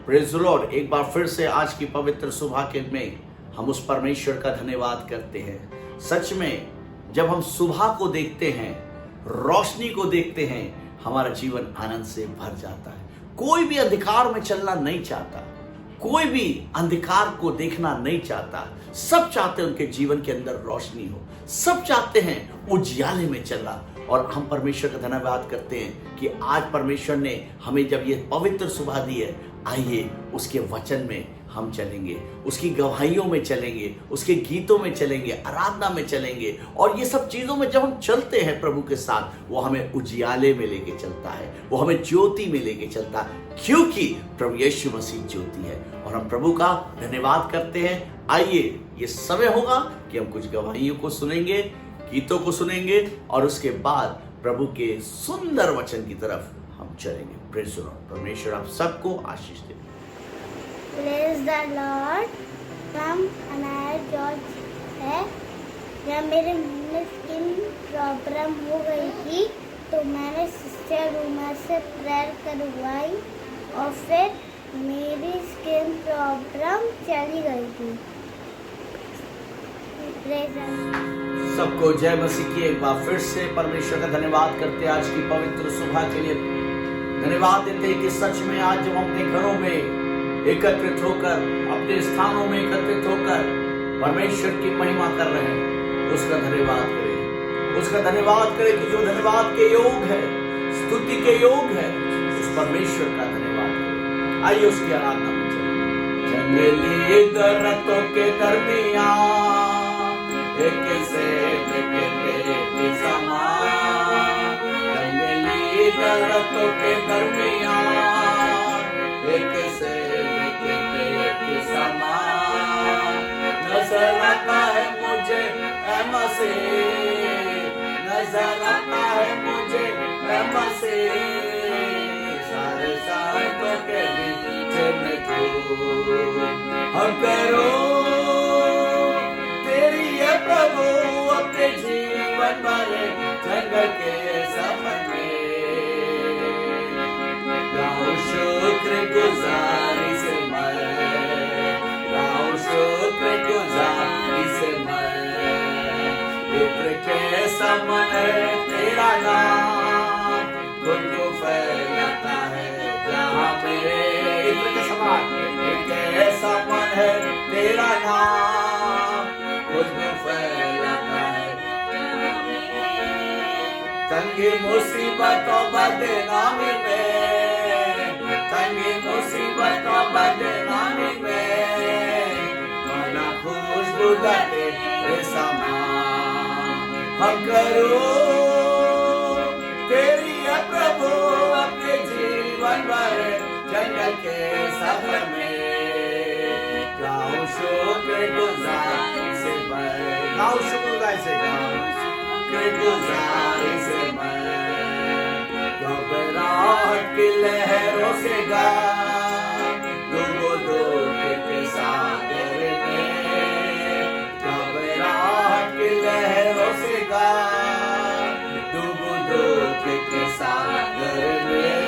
Praise the Lord. एक बार फिर से आज की पवित्र सुबह के में हम उस परमेश्वर का धन्यवाद करते हैं। सच में जब हम सुबह को देखते हैं, रोशनी को देखते हैं, हमारा जीवन आनंद से भर जाता है। कोई भी अंधकार में चलना नहीं चाहता, कोई भी अंधकार को देखना नहीं चाहता। सब चाहते हैं उनके जीवन के अंदर रोशनी हो, सब चाहते हैं उजियाले में चलना। और हम परमेश्वर का धन्यवाद करते हैं कि आज परमेश्वर ने हमें जब ये पवित्र सुबह दी है, आइए उसके वचन में हम चलेंगे, उसकी गवाहियों में चलेंगे, उसके गीतों में चलेंगे, आराधना में चलेंगे। और ये सब चीजों में जब हम चलते हैं प्रभु के साथ, वो हमें उजियाले में लेके चलता है, वो हमें ज्योति में लेके चलता है, क्योंकि प्रभु यीशु मसीह ज्योति है। और हम प्रभु का धन्यवाद करते हैं। आइए, ये समय होगा कि हम कुछ गवाहियों को सुनेंगे, गीतों को सुनेंगे, और उसके बाद प्रभु के सुंदर वचन की तरफ हम चलेंगे। Praise the lord. परमेश्वर आप सबको आशीष दे। Praise the lord. नाम अनाया जॉर्ज है। जब मेरे में स्किन प्रॉब्लम हो गई थी तो मैंने सिस्टर रूमा से प्रेयर करवाई और फिर मेरी स्किन प्रॉब्लम चली गई थी। Praise the Lord. सबको जय मसीह की। एक बार फिर से परमेश्वर का धन्यवाद करते हैं आज की पवित्र सुबह के लिए। धन्यवाद देते हैं कि सच में आज जब हम अपने घरों में एकत्रित होकर, अपने स्थानों में एकत्रित होकर परमेश्वर की महिमा कर रहे हैं, उसका धन्यवाद करें, उसका धन्यवाद करें कि जो धन्यवाद के योग है, स्तुति के योग है, उस परमेश्वर का धन्यवाद करें। आइए उसकी आराधना में चलें। जंगली दरख्तों के दरमियान एक से समान, जंगली दरख्तों के दरमियान एक से समान नजर आता है मुझे ऐ मसीह, नजर आता है मुझे ऐ मसीह। सारे साइतों के बीच में तू हम करो प्रभु अपने जीवन भर जंगल के सफर में गाऊं शुक्र गुजारी से मैं, गाऊं शुक्र गुजारी से मैं। इत्र के समान है तेरा नाम, खुद को फैलाता है जहाँ पे। इत्र के समान है तेरा नाम, फैलाता है तंगी मुसीबतों बदनामी में, तंगी मुसीबतों बदनामी में बना खुशबू तेरे समान। हम करो तेरी है प्रभु अपने जीवन भर जंगल के सफर में, गाऊं शुक्र गुजारी से मैं, गाऊं शुक्र गुजारी से मैं। घबराहट की लहरों से गा डूबो के सागर में, घबराहट की लहरों से गा डूबो के सागर में।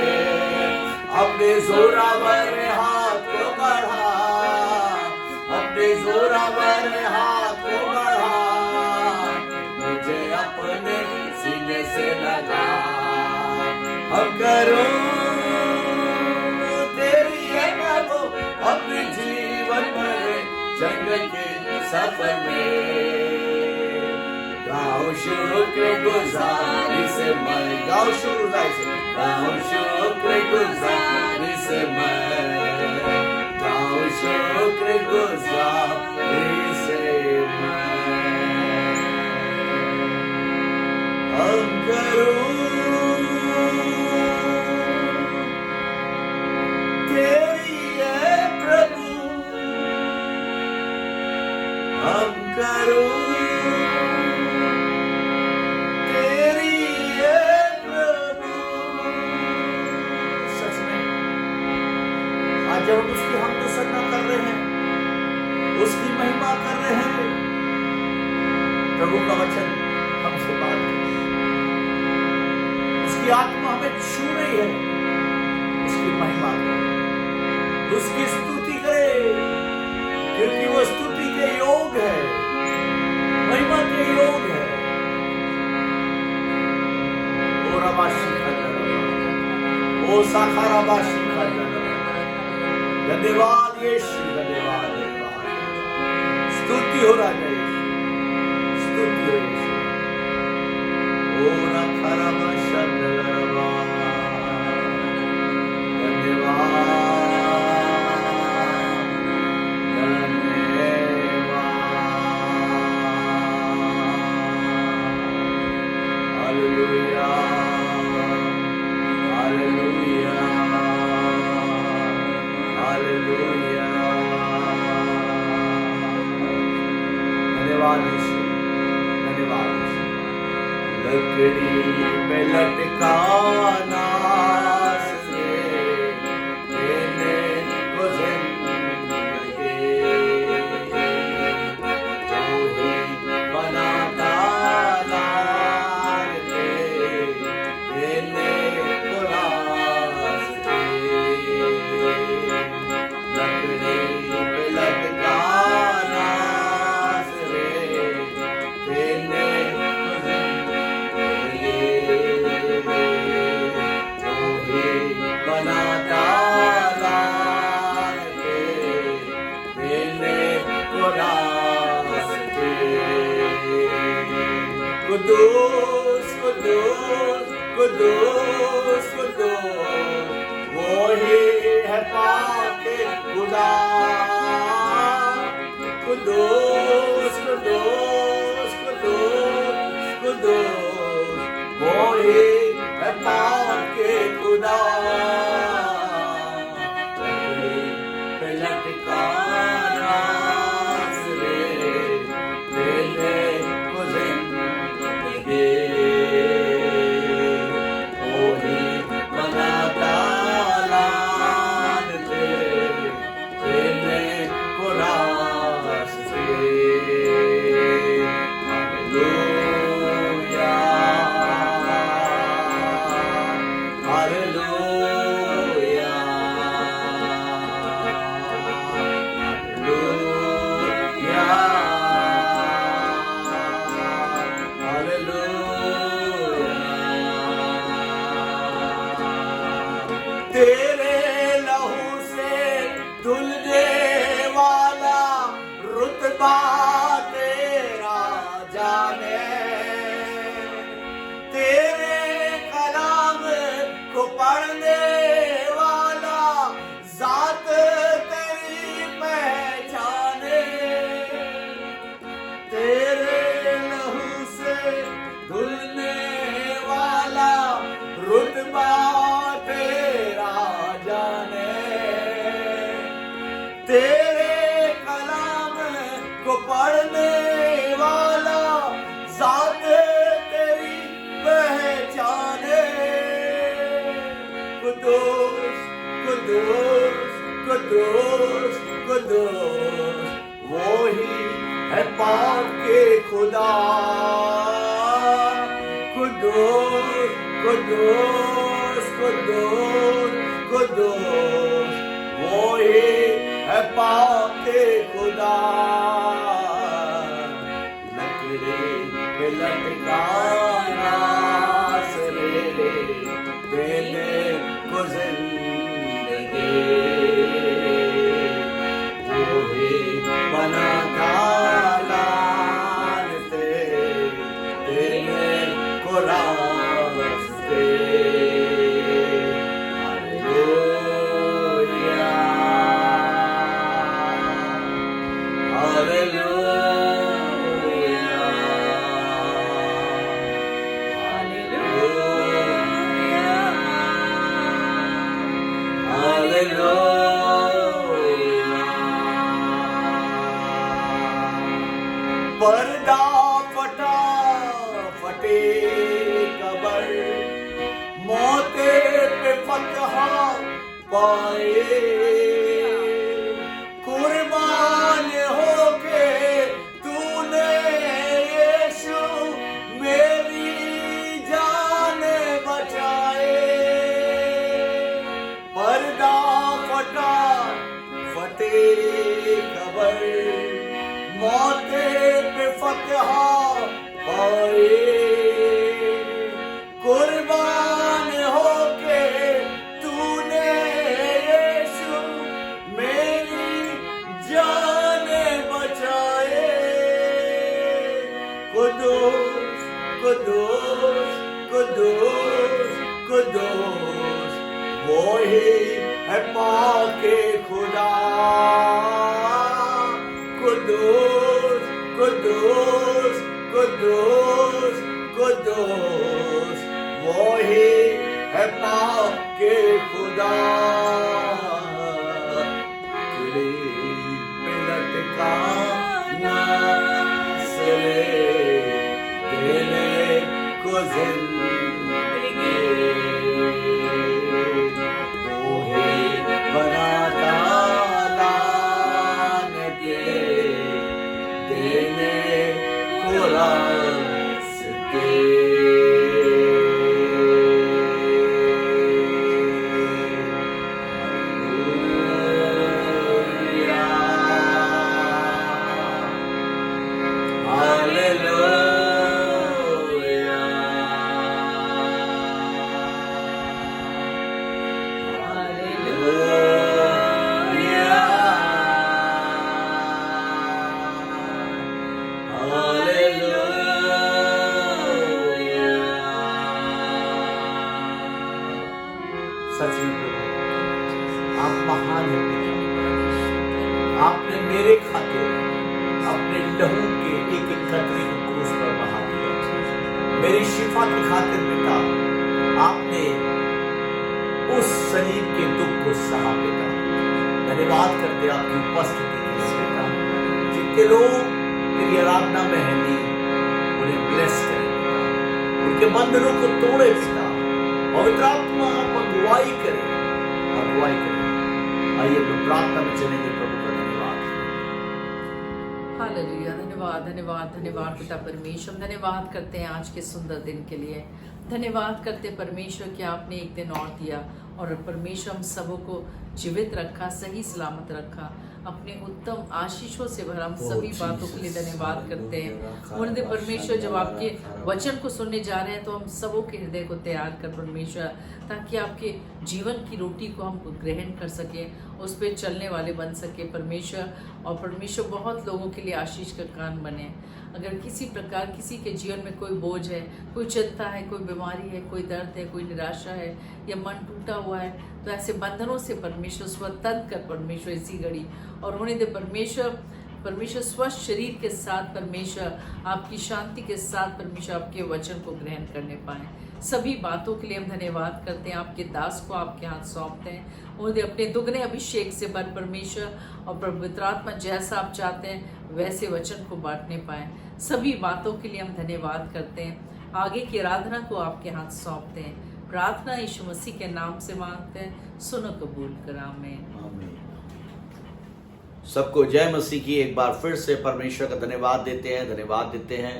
अपने जोरावर हाथ को बढ़ा, अपने जोरावर हाथ को बढ़ा, मुझे अपने सीने से लगा। हम करो तेरी है प्रभु अपने जीवन भर जंगल के सफर में, गाऊं शुक्र गुजारी से मैं, गाऊं शुक्र गुजारी से, गाऊं शुक्र गुजारी से मैं, गाऊं शुक्र गुजारी से मैं। हम करूं तेरी है प्रभु, हम करूं तेरी है प्रभु। सच में आज जब हम उसकी हमद सना कर रहे हैं, उसकी महिमा कर रहे हैं, प्रभु का वचन हमसे बात कर, उसकी आत्मा हमें छू रही है, उसकी महिमा कर। उसकी स्तुति करें, क्योंकि वो स्तुति के योग है, महिमा के योग है। ओ रबाशी खंडन, ओ साखा रबाशी खंडन। धन्यवाद यीशु, धन्यवाद, धन्यवाद। स्तुति हो राजा यीशु, स्तुति हो यीशु। ओ रखा रबाशंद रबा, धन्यवाद, धन्यवाद। Hallelujah, hallelujah, hallelujah. धन्यवाद यीशु, धन्यवाद यीशु। लकड़ी पे लटकाना से देने को जिंदगी, जो ही बनाता लाते देने को रास्ते। लकड़ी पे लटकाना से देने को जिंदगी, जो ही बनाता लाते देने को रास्ते। कुदूस कुदूस कुदूस कुदूस, वो ही है पाके खुदा। कुदूस कुदूस कुदूस कुदूस, वो ही है पाके खुदा। लकड़ी पे लटकाना से देने को जिंदगी, वो ही बनाता लाते देने को रास्ते। Hallelujah, hallelujah, hallelujah. तेरे लहू से धुलने वाला रुतबा तेरा जाने, तेरे कलाम को पढ़ने वाला जात तेरी पहचाने। तेरे लहू से धुलने वाला रुतबा तेरा जाने, तेरे कलाम को पढ़ने वाला जात तेरी पहचाने। कुदूस कुदूस कुदूस कुदूस, वो ही है पाक के खुदा। कुदूस कुदूस कुदूस कुदूस, वो ही है पाक के खुदा। लकड़ी पे लटकाना से देने को जिंदगी, वो ही बनाता लाते देने को रास्ते। हालेलुया, हालेलुया, पर्दा फटा फटे कबर, मौते पे फतहा पाए, कुर्बान होके तूने यीशु मेरी जान बचाए। पर्दा फटा खबर, मौते पे फतह पाए, कुर्बान होके तूने यीशु मेरी जान बचाए। कुदूस कुदूस कुदूस कुदूस वो ही है पाके खुदा। कुदूस कुदूस कुदूस कुदूस वो ही है पाके खुदा। पे लटका नासरे देने को जिंदगी, वो ही बनाता लानते देने को रास्ते। सच में प्रभु आप महान हैं। आपने मेरे खातिर अपने लहू के एक एक कतरे को क्रूस पर बहा दिया। मेरी शिफा की खातिर पिता आपने उस शरीर के दुख को सहा पिता। धन्यवाद करते आपकी उपस्थिति के लिए पिता। जितने लोग तेरी आराधना में हैं उन्हें ब्लेस करें पिता, उनके बंधनों को तोड़े पिता। पवित्र आत्मा आप अगुवाई करें, अगुवाई करें। आइए हम प्रार्थना में चलेंगे। प्रभु का धन्यवाद। हालेलुया। धन्यवाद धन्यवाद धन्यवाद पिता परमेश्वर, धन्यवाद करते हैं आज के सुंदर दिन के लिए। धन्यवाद करते परमेश्वर कि आपने एक दिन और दिया और परमेश्वर हम सबों को जीवित रखा, सही सलामत रखा, अपने उत्तम आशीषों से भरा। हम सभी बातों के लिए धन्यवाद करते हैं। मुर्दे परमेश्वर, जब आपके वचन को सुनने जा रहे हैं तो हम सबों के हृदय को तैयार कर परमेश्वर, ताकि आपके जीवन की रोटी को हम ग्रहण कर सके, उस पर चलने वाले बन सके परमेश्वर। और परमेश्वर बहुत लोगों के लिए आशीष का कारण बने। अगर किसी प्रकार किसी के जीवन में कोई बोझ है, कोई चिंता है, कोई बीमारी है, कोई दर्द है, कोई निराशा है या मन टूटा हुआ है, तो ऐसे बंधनों से परमेश्वर स्वतंत्र कर परमेश्वर इसी घड़ी और होने दे परमेश्वर। परमेश्वर स्वस्थ शरीर के साथ परमेश्वर आपकी शांति के साथ परमेश्वर आपके वचन को ग्रहण करने पाए। सभी बातों के लिए हम धन्यवाद करते हैं। आपके दास को आपके हाथ सौंपते हैं। उन्हें अपने दुगने अभिषेक से भर परमेश्वर, और पवित्र आत्मा जैसा आप चाहते हैं वैसे वचन को बांटने पाए। सभी बातों के लिए हम धन्यवाद करते हैं। आगे की आराधना को आपके हाथ सौंपते हैं। प्रार्थना यीशु मसीह के नाम से मांगते हैं, सुनो कबूल कर, आमीन। सबको जय मसीह की। एक बार फिर से परमेश्वर का धन्यवाद देते हैं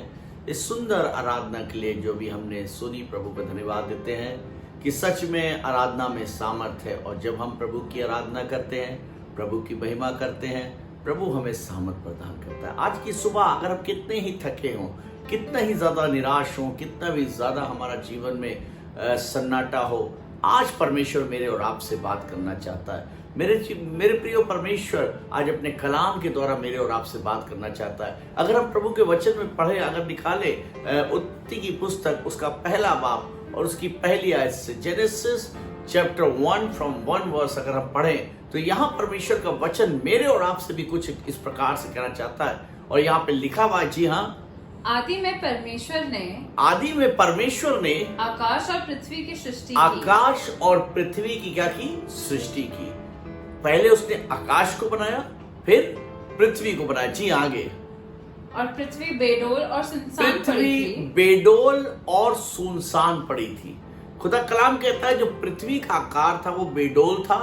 इस सुंदर आराधना के लिए जो भी हमने सुनी। प्रभु का धन्यवाद देते हैं कि सच में आराधना में सामर्थ है, और जब हम प्रभु की आराधना करते हैं, प्रभु की महिमा करते हैं, प्रभु हमें सामर्थ प्रदान करता है। आज की सुबह अगर हम कितने ही थके हों, कितना ही ज्यादा निराश हों, कितना भी ज्यादा हमारा जीवन में सन्नाटा हो, आज परमेश्वर मेरे और आपसे बात करना चाहता है। मेरे प्रिय परमेश्वर आज अपने कलाम के द्वारा मेरे और आपसे बात करना चाहता है। अगर हम प्रभु के वचन में पढ़े, अगर निकाले उत्पत्ति की पुस्तक उसका पहला बाब और उसकी पहली आयत से, जेनेसिस चैप्टर 1 फ्रॉम 1 वर्स अगर हम पढ़ें, तो यहाँ परमेश्वर का वचन मेरे और आपसे भी कुछ इस प्रकार से कहना चाहता है। और यहाँ पे लिखा हुआ है, जी हाँ, आदि में परमेश्वर ने आकाश और पृथ्वी की सृष्टि की। आकाश और पृथ्वी की क्या की? सृष्टि की। पहले उसने आकाश को बनाया, फिर पृथ्वी को बनाया। जी आगे। और पृथ्वी बेडोल और सुनसान पड़ी थी। बेडोल और सुनसान पड़ी थी। खुदा कलाम कहता है जो पृथ्वी का आकार था वो बेडोल था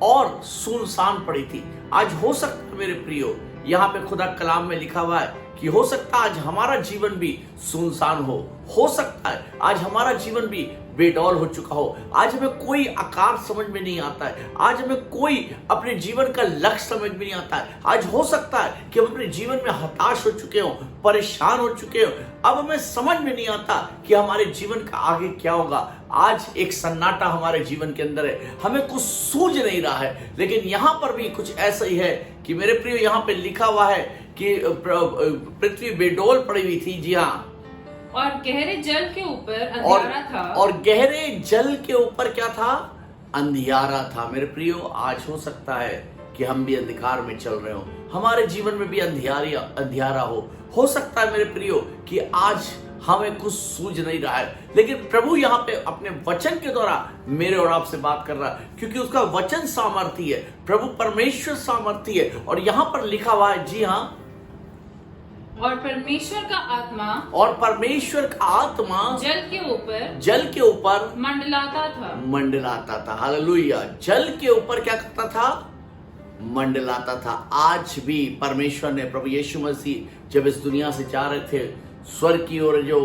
और सुनसान पड़ी थी। आज हो सकता है मेरे प्रियो, यहाँ पे खुदा कलाम में लिखा हुआ है कि हो सकता है आज हमारा जीवन भी सुनसान हो सकता है आज हमारा जीवन भी बेडौल हो चुका हो, आज हमें कोई आकार समझ में नहीं आता है, आज हमें कोई अपने जीवन का लक्ष्य समझ में नहीं आता है, आज हो सकता है कि हम अपने जीवन में हताश हो चुके हो, परेशान हो चुके हो, अब हमें समझ में नहीं आता कि हमारे जीवन का आगे क्या होगा। आज एक सन्नाटा हमारे जीवन के अंदर है, हमें कुछ सूझ नहीं रहा है। लेकिन यहां पर भी कुछ ऐसा ही है कि मेरे प्रिय, यहां पे लिखा हुआ है कि पृथ्वी बेडौल पड़ी हुई थी। जी हाँ, और गहरे जल के ऊपर अंधियारा था। और गहरे जल के ऊपर क्या था? अंधियारा था। मेरे प्रियो, आज हो सकता है कि हम भी अंधकार में चल रहे हो, हमारे जीवन में भी अंधियारा हो सकता है मेरे प्रियो कि आज हमें कुछ सूझ नहीं रहा है। लेकिन प्रभु यहाँ पे अपने वचन के द्वारा मेरे और आपसे बात कर रहा है, क्योंकि उसका वचन सामर्थी है, प्रभु परमेश्वर सामर्थी है। और यहाँ पर लिखा हुआ है, जी हाँ, और परमेश्वर का आत्मा जल के ऊपर मंडलाता था। हालेलुया। जल के ऊपर क्या करता था? मंडलाता था। आज भी परमेश्वर ने, प्रभु यीशु मसीह जब इस दुनिया से जा रहे थे, स्वर्ग की ओर जो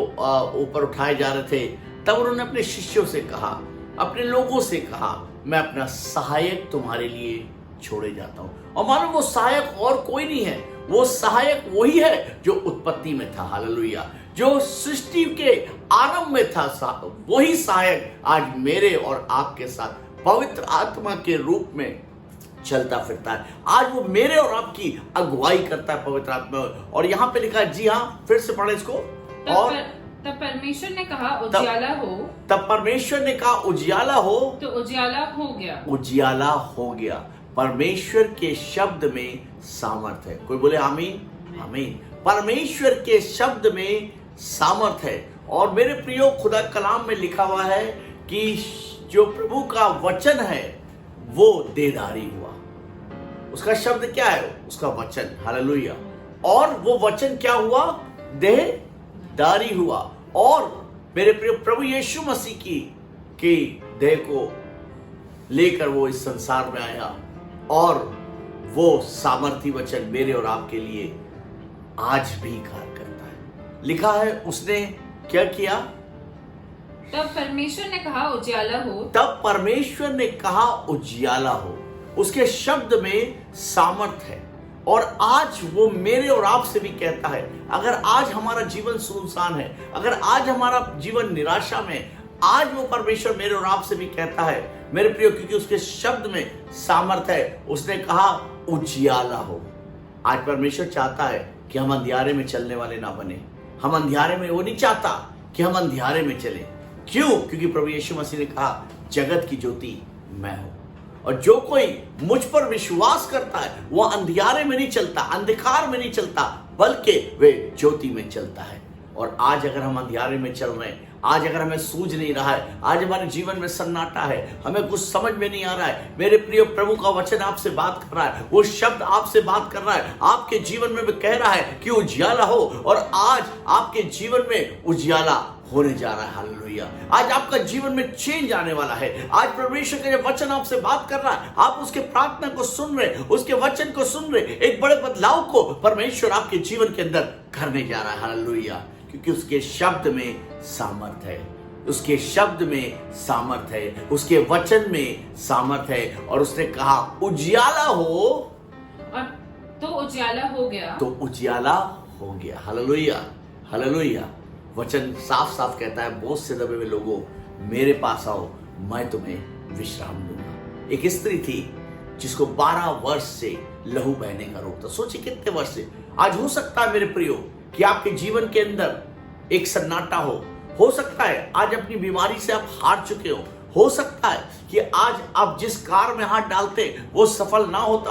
ऊपर उठाए जा रहे थे, तब उन्होंने अपने शिष्यों से कहा, अपने लोगों से कहा, मैं अपना सहायक तुम्हारे लिए छोड़े जाता हूं। और मानो वो सहायक और कोई नहीं है, वो सहायक वही है जो उत्पत्ति में था। हालेलुया। जो सृष्टि के आरंभ में था, वही सहायक आज मेरे और आपके साथ पवित्र आत्मा के रूप में चलता फिरता है। आज वो मेरे और आपकी अगुवाई करता है पवित्र आत्मा। और यहाँ पे लिखा है, जी हाँ, फिर से पढ़े इसको। और तब परमेश्वर ने कहा उजियाला हो, तब परमेश्वर ने कहा उजियाला हो, तो उजियाला हो गया। उजियाला हो गया। परमेश्वर के शब्द में सामर्थ है। कोई बोले आमीन। आमीन। परमेश्वर के शब्द में सामर्थ है। और मेरे प्रियो, खुदा कलाम में लिखा हुआ है कि जो प्रभु का वचन है वो देहधारी हुआ। उसका शब्द क्या है? उसका वचन। हालेलुया। और वो वचन क्या हुआ? देहधारी हुआ। और मेरे प्रिय, प्रभु यीशु मसीह की देह को लेकर वो इस संसार में आया। और वो सामर्थी वचन मेरे और आपके लिए आज भी कार्य करता है। लिखा है, उसने क्या किया? तब परमेश्वर ने कहा उजियाला हो, तब परमेश्वर ने कहा उजियाला हो। उसके शब्द में सामर्थ है। और आज वो मेरे और आपसे भी कहता है, अगर आज हमारा जीवन सुनसान है, अगर आज हमारा जीवन निराशा में, आज वो परमेश्वर मेरे और आपसे भी कहता है मेरे प्रियो, क्योंकि उसके शब्द में सामर्थ है। उसने कहा उजियाला हो। आज परमेश्वर चाहता है कि हम अंधियारे में चलने वाले ना बने। हम अंधियारे में, वो नहीं चाहता कि हम अंधियारे में चले। क्यों? क्योंकि प्रभु यीशु मसीह ने कहा, जगत की ज्योति मैं हूं। और जो कोई मुझ पर विश्वास करता है वो अंधियारे में नहीं चलता, अंधकार में नहीं चलता, बल्कि वे ज्योति में चलता है। और आज अगर हम अंधियारे में चल रहे हैं, आज अगर हमें सूझ नहीं रहा है, आज हमारे जीवन में सन्नाटा है, हमें कुछ समझ में नहीं आ रहा है, मेरे प्रिय, प्रभु का वचन आपसे बात कर रहा है, वो शब्द आपसे बात कर रहा है, आपके जीवन में भी कह रहा है कि उजियाला हो। और आज आपके जीवन में उजियाला होने जा रहा है। हालेलुया। आज आपका जीवन में चेंज आने वाला है। आज परमेश्वर का जब वचन आपसे बात कर रहा है, आप उसके प्रार्थना को सुन रहे, उसके वचन को सुन रहे, एक बड़े बदलाव को परमेश्वर आपके जीवन के अंदर करने जा रहा है। हालेलुया। क्योंकि उसके शब्द में सामर्थ है, उसके शब्द में सामर्थ है, उसके वचन में सामर्थ है। और उसने कहा उजियाला हो, और तो उजियाला हो गया, तो उजियाला हो गया। हालेलुया। हालेलुया। वचन साफ साफ कहता है, बोझ से दबे हुए लोगों मेरे पास आओ, मैं तुम्हें विश्राम दूंगा। एक स्त्री थी जिसको 12 वर्ष से लहू बहने का रोग था। सोचिए कितने वर्ष से। आज हो सकता है मेरे प्रियो कि आपके जीवन के अंदर एक सन्नाटा हो सकता है आज अपनी बीमारी से आप हार चुके हो सकता है कि आज आप जिस कार में हाथ डालते वो सफल ना होता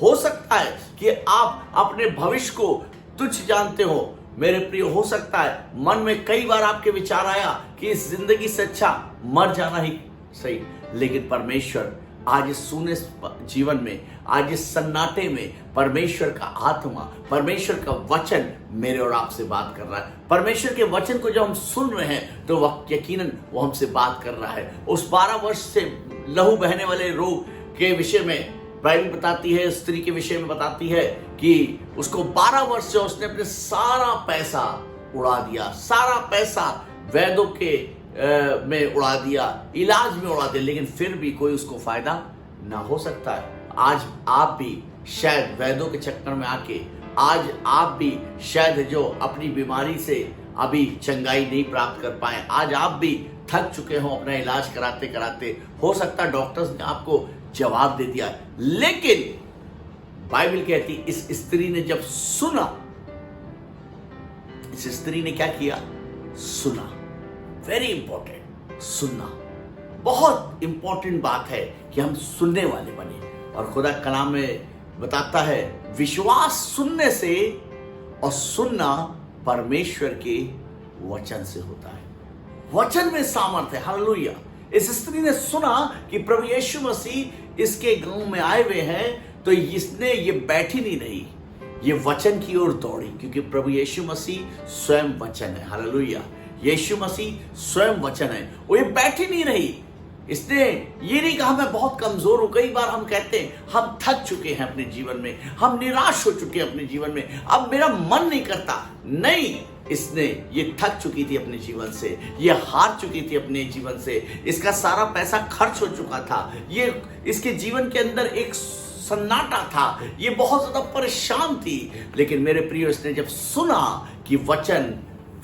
हो सकता है कि आप अपने भविष्य को तुच्छ जानते हो। मेरे प्रिय, हो सकता है मन में कई बार आपके विचार आया कि इस जिंदगी से अच्छा मर जाना ही सही। लेकिन परमेश्वर आज इस सूने जीवन में, आज इस सन्नाटे में परमेश्वर का आत्मा, परमेश्वर का वचन मेरे और आपसे बात कर रहा है। परमेश्वर के वचन को जब हम सुन रहे हैं तो वह यकीनन वो हमसे बात कर रहा है। उस 12 वर्ष से लहू बहने वाले रोग के विषय में बाइबल बताती है, स्त्री के विषय में बताती है कि उसको 12 वर्ष से उसने अपने सारा पैसा उड़ा दिया, सारा पैसा वैद्यों के में उड़ा दिया, इलाज में उड़ा दिया, लेकिन फिर भी कोई उसको फायदा ना हो सकता है। आज आप भी शायद वैद्यों के चक्कर में आके, आज आप भी शायद जो अपनी बीमारी से अभी चंगाई नहीं प्राप्त कर पाए, आज आप भी थक चुके हो अपना इलाज कराते कराते। हो सकता है डॉक्टर्स ने आपको जवाब दे दिया, लेकिन बाइबल कहती इस स्त्री ने जब सुना, इस स्त्री ने क्या किया? सुना। वेरी इंपॉर्टेंट, सुनना बहुत इंपॉर्टेंट बात है कि हम सुनने वाले बने। और खुदा कलाम में बताता है विश्वास सुनने से, और सुनना परमेश्वर के वचन से होता है। वचन में सामर्थ है। हालेलुया। इस स्त्री ने सुना कि प्रभु यीशु मसीह इसके गांव में आए हुए हैं, तो इसने ये बैठी नहीं रही, ये वचन की ओर दौड़ी, क्योंकि प्रभु यीशु मसीह स्वयं वचन है। हालेलुया। यीशु मसीह स्वयं वचन है। वो ये बैठी नहीं रही, इसने ये नहीं कहा मैं बहुत कमजोर हूं। कई बार हम कहते हैं हम थक चुके हैं अपने जीवन में, हम निराश हो चुके हैं अपने जीवन में, अब मेरा मन नहीं करता। नहीं, इसने ये थक चुकी थी अपने जीवन से, ये हार चुकी थी अपने जीवन से, इसका सारा पैसा खर्च हो चुका था, ये इसके जीवन के अंदर एक सन्नाटा था, ये बहुत ज्यादा परेशान थी। लेकिन मेरे प्रियो, इसने जब सुना कि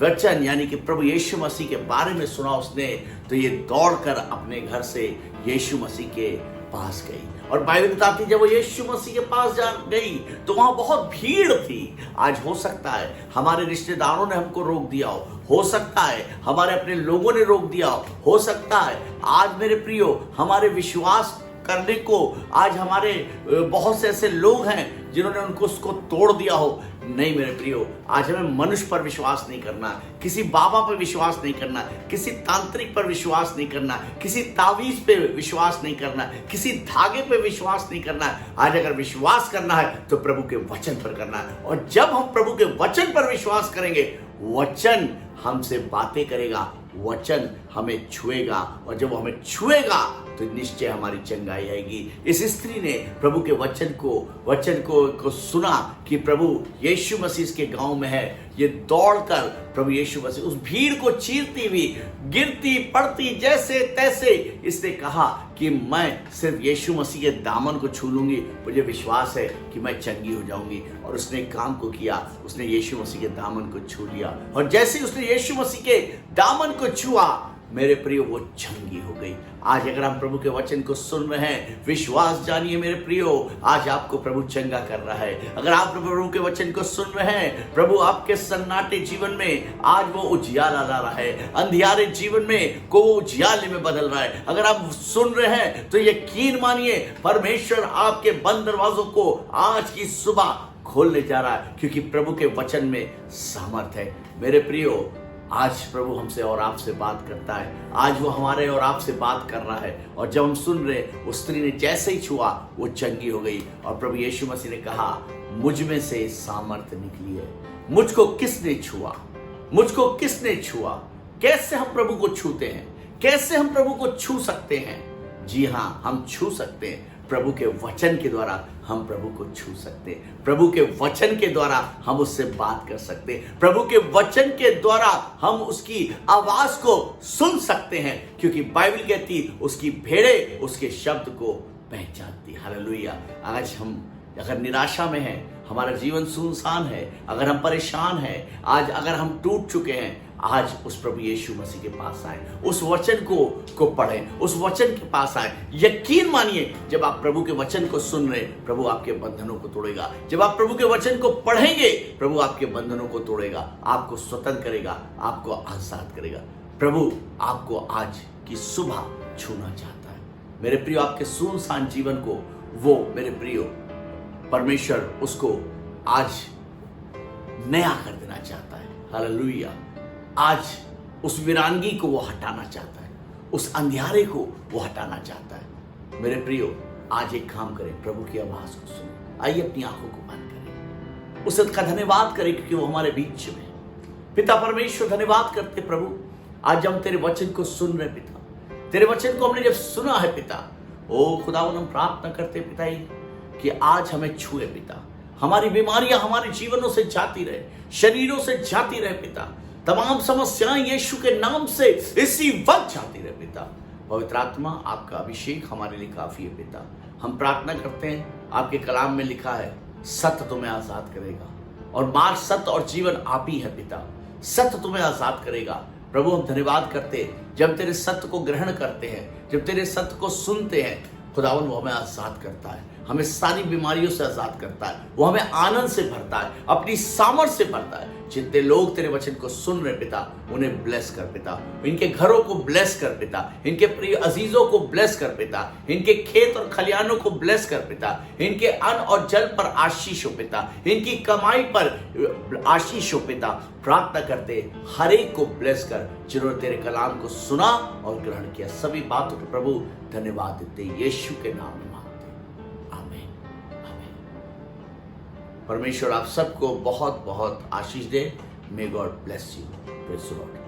वचन यानी कि प्रभु यीशु मसीह के बारे में सुना उसने, तो ये दौड़कर अपने घर से यीशु मसीह के पास गई। और बाइबल बताती जब वो यीशु मसीह के पास जा गई तो वहां बहुत भीड़ थी। आज हो सकता है हमारे रिश्तेदारों ने हमको रोक दिया हो सकता है हमारे अपने लोगों ने रोक दिया हो सकता है आज मेरे प्रियो हमारे विश्वास करने को आज हमारे बहुत से ऐसे लोग हैं जिन्होंने उनको उसको तोड़ दिया हो। नहीं मेरे प्रियो, आज हमें मनुष्य पर विश्वास नहीं करना, किसी बाबा पर विश्वास नहीं करना, किसी तांत्रिक पर विश्वास नहीं करना, किसी तावीज पे विश्वास नहीं करना, किसी धागे पे विश्वास नहीं करना। आज अगर विश्वास करना है तो प्रभु के वचन पर करना है। और जब हम प्रभु के वचन पर विश्वास करेंगे, वचन हमसे बातें करेगा, वचन हमें छुएगा, और जब वो हमें छुएगा तो निश्चय हमारी चंगाई आएगी। इस स्त्री ने प्रभु के वचन को सुना कि प्रभु यीशु मसीह के गांव में है। ये दौड़कर प्रभु यीशु मसीह उस भीड़ को चीरती हुई, गिरती पड़ती जैसे तैसे, इसने कहा कि मैं सिर्फ यीशु मसीह के दामन को छू लूंगी, मुझे विश्वास है कि मैं चंगी हो जाऊंगी। और उसने काम को किया, उसने यीशु मसीह के दामन को छू लिया, और जैसे उसने यीशु मसीह के दामन को छुआ, मेरे प्रियो वो चंगी हो गई। आज अगर हम प्रभु के वचन को सुन रहे हैं, विश्वास जानिए मेरे प्रियो, आज आपको प्रभु चंगा कर रहा है। अगर आप प्रभु के वचन को सुन रहे हैं, प्रभु आपके सन्नाटे जीवन में आज वो उजियाला ला रहा है, अंधियारे जीवन में को उजियाले में बदल रहा है। अगर आप सुन रहे हैं तो यकीन मानिए परमेश्वर आपके बंद दरवाजों को आज की सुबह खोलने जा रहा है, क्योंकि प्रभु के वचन में सामर्थ है। मेरे प्रियो, आज प्रभु हमसे और आपसे बात करता है, आज वो हमारे और आपसे बात कर रहा है। और जब हम सुन रहे, उस स्त्री ने जैसे ही छुआ वो चंगी हो गई। और प्रभु यीशु मसीह ने कहा, मुझ में से सामर्थ्य निकली है। मुझको किसने छुआ? मुझको किसने छुआ? कैसे हम प्रभु को छूते हैं? कैसे हम प्रभु को छू सकते हैं? जी हाँ, हम छू सकते हैं। प्रभु के वचन के द्वारा हम प्रभु को छू सकते हैं। प्रभु के वचन के द्वारा हम उससे बात कर सकते हैं। प्रभु के वचन के द्वारा हम उसकी आवाज को सुन सकते हैं, क्योंकि बाइबल कहती उसकी भेड़ें उसके शब्द को पहचानती। हालेलुया। आज हम अगर निराशा में हैं, हमारा जीवन सुनसान है, अगर हम परेशान हैं, आज अगर हम टूट चुके हैं, आज उस प्रभु यीशु मसीह के पास आए, उस वचन को पढ़ें, उस वचन के पास आए। यकीन मानिए, जब आप प्रभु के वचन को सुन रहे, प्रभु आपके बंधनों को तोड़ेगा। जब आप प्रभु के वचन को पढ़ेंगे, प्रभु आपके बंधनों को तोड़ेगा, आपको स्वतंत्र करेगा, आपको आजाद करेगा। प्रभु आपको आज की सुबह छूना चाहता है। मेरे प्रियो, आपके सुनसान जीवन को वो मेरे प्रियो परमेश्वर उसको आज नया कर देना चाहता है। हालेलुया। आज उस वीरांगी को वो हटाना चाहता है, उस अंधियारे को वो हटाना चाहता है। मेरे प्रियो, आज एक काम करें, प्रभु की आवाज को सुनें। आइए अपनी आंखों को बंद करें, उसका धन्यवाद करें क्योंकि वो हमारे बीच में। पिता परमेश्वर, धन्यवाद करते प्रभु, आज हम तेरे वचन को सुन रहे पिता, तेरे वचन को हमने जब सुना है पिता, ओ खुदावन हम प्रार्थना करते पिता कि आज हमें छुए पिता, हमारी बीमारियां हमारे जीवनों से जाती रहे, शरीरों से जाती रहे पिता, तमाम समस्याएं यीशु के नाम से इसी वक्त जाती रहे पिता। पवित्र आत्मा, आपका अभिषेक हमारे लिए काफी है पिता। हम प्रार्थना करते हैं, आपके कलाम में लिखा है सत्य तुम्हें आजाद करेगा, और मार्ग, सत्य और जीवन आप ही है पिता। सत्य तुम्हें आजाद करेगा। प्रभु हम धन्यवाद करते हैं, जब तेरे सत्य को ग्रहण करते हैं, जब तेरे सत्य को सुनते हैं, खुदावन वो हमें आजाद करता है, हमें सारी बीमारियों से आजाद करता है, वो हमें आनंद से भरता है, अपनी सामर्थ से भरता है। जितने लोग तेरे वचन को सुन रहे पिता, उन्हें ब्लेस कर पिता, इनके घरों को ब्लेस कर पिता, इनके प्रिय अजीजों को ब्लेस कर पिता, इनके खेत और खलियानों को ब्लेस कर पिता, इनके अन्न और जल पर आशीष हो पिता, इनकी कमाई पर आशीष हो पिता। प्रार्थना करते हर एक को ब्लेस कर जिन्होंने तेरे कलाम को सुना और ग्रहण किया। सभी बातों को प्रभु धन्यवाद देते यीशु के नाम में मांगते, आमीन आमीन। परमेश्वर आप सबको बहुत बहुत आशीष दे। May God bless you. Praise the Lord.